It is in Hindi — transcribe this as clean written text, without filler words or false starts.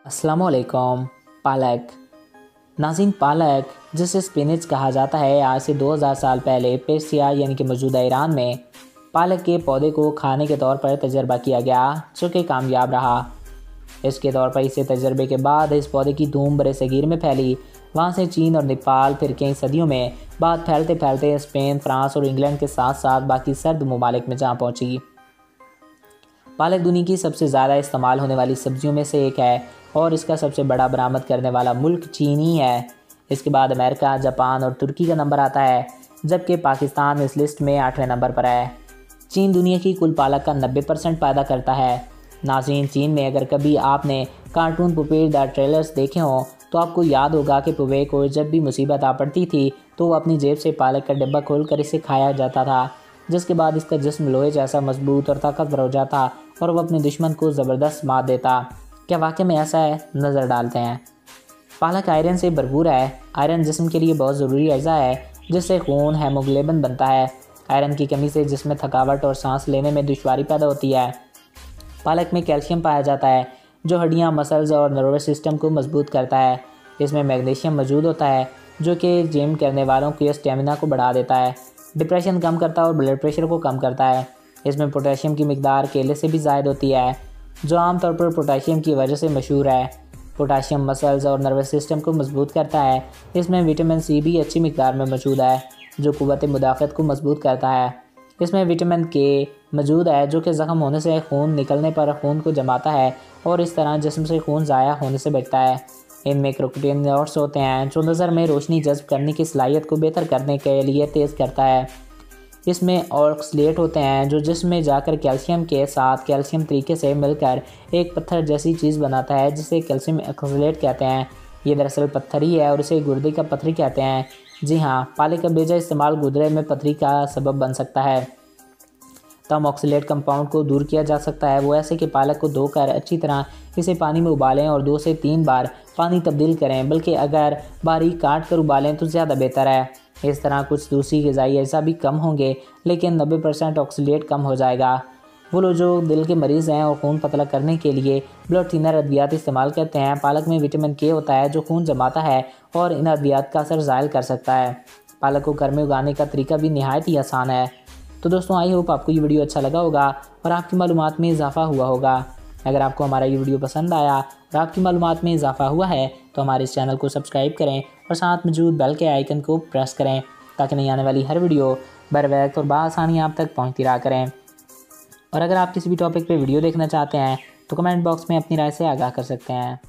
अस्सलामुअलैकुम। पालक। नाज़रीन, पालक जिसे स्पिनच कहा जाता है, आज से 2000 साल पहले पेर्सिया यानी कि मौजूदा ईरान में पालक के पौधे को खाने के तौर पर तजर्बा किया गया, जो कि कामयाब रहा। इसके तौर पर इसे तजर्बे के बाद इस पौधे की धूम बड़े सगीर में फैली। वहाँ से चीन और नेपाल, फिर कई सदियों में बात फैलते फैलते स्पेन, फ्रांस और इंग्लैंड के साथ साथ बाकी सर्द ममालिक में जा पहुँची। पालक दुनिया की सबसे ज़्यादा इस्तेमाल होने वाली सब्जियों में से एक है और इसका सबसे बड़ा बरामद करने वाला मुल्क चीन ही है। इसके बाद अमेरिका, जापान और तुर्की का नंबर आता है, जबकि पाकिस्तान इस लिस्ट में 8वें नंबर पर है। चीन दुनिया की कुल पालक का 90% पैदा करता है। नाज़रीन, चीन में अगर कभी आपने कार्टून पुपे द ट्रेलर्स देखे हों तो आपको याद होगा कि पुपे को जब भी मुसीबत आ पड़ती थी तो वो अपनी जेब से पालक का डिब्बा खोलकर इसे खाया जाता था, जिसके बाद इसका जिस्म लोहे जैसा मजबूत और ताकतवर हो जाता और वह अपने दुश्मन को ज़बरदस्त मात देता। क्या वाकई में ऐसा है? नज़र डालते हैं। पालक आयरन से भरपूर है। आयरन जिस्म के लिए बहुत ज़रूरी अज़ा है, जिससे खून हेमोग्लोबिन बनता है। आयरन की कमी से जिस्म में थकावट और सांस लेने में दुश्वारी पैदा होती है। पालक में कैल्शियम पाया जाता है, जो हड्डियाँ, मसल्स और नर्वस सिस्टम को मजबूत करता है। इसमें मैग्नीशियम मौजूद होता है, जो कि जिम करने वालों के स्टेमिना को बढ़ा देता है, डिप्रेशन कम करता है और ब्लड प्रेशर को कम करता है। इसमें पोटेशियम की मिकदार केले से भी ज़ायद होती है, जो आमतौर पर पोटेशियम की वजह से मशहूर है। पोटेशियम मसल्स और नर्वस सिस्टम को मजबूत करता है। इसमें विटामिन सी भी अच्छी मिकदार में मौजूद है, जो क़ुव्वत मुदाफ़त को मजबूत करता है। इसमें विटामिन के मौजूद है, जो कि ज़ख्म होने से खून निकलने पर खून को जमाता है और इस तरह जिस्म से खून ज़ाया होने से बचता है। इनमें कैरोटीनॉइड्स होते हैं, जो नज़र में रोशनी जज्ब करने की सलाहियत को बेहतर करने के लिए तेज़ करता है। इसमें ऑक्सलेट होते हैं, जो जिस्म में जाकर कैल्शियम के साथ कैल्शियम तरीके से मिलकर एक पत्थर जैसी चीज़ बनाता है, जिसे कैल्शियम ऑक्सलेट कहते हैं। ये दरअसल पत्थर ही है और इसे गुर्दे का पत्थरी कहते हैं। जी हाँ, पालक का बेजा इस्तेमाल गुर्दे में पत्थरी का सबब बन सकता है। तब ऑक्सलेट कंपाउंड को दूर किया जा सकता है, वो ऐसे कि पालक को धोकर अच्छी तरह इसे पानी में उबालें और 2 से 3 बार पानी तब्दील करें, बल्कि अगर बारीक काट कर उबालें तो ज़्यादा बेहतर है। इस तरह कुछ दूसरी ग़िज़ाई अज़ा भी कम होंगे, लेकिन 90% ऑक्सलेट कम हो जाएगा। वो लोग जो दिल के मरीज़ हैं और खून पतला करने के लिए ब्लड थिनर अद्वियात इस्तेमाल करते हैं, पालक में विटामिन के होता है, जो खून जमाता है और इन अद्वियात का असर ज़ायल कर सकता है। पालक को घर में उगाने का तरीका भी नहायत ही आसान है। तो दोस्तों, आई होप आपको ये वीडियो अच्छा लगा होगा और आपकी मालूमात में इजाफ़ा हुआ होगा। अगर आपको हमारा ये वीडियो पसंद आया और आपकी मालूमात में इजाफ़ा हुआ है तो हमारे इस चैनल को सब्सक्राइब करें और साथ मौजूद बेल के आइकन को प्रेस करें, ताकि नई आने वाली हर वीडियो बर वक्त और बआसानी आप तक पहुँचती रहा करें। और अगर आप किसी भी टॉपिक पे वीडियो देखना चाहते हैं तो कमेंट बॉक्स में अपनी राय से आगाह कर सकते हैं।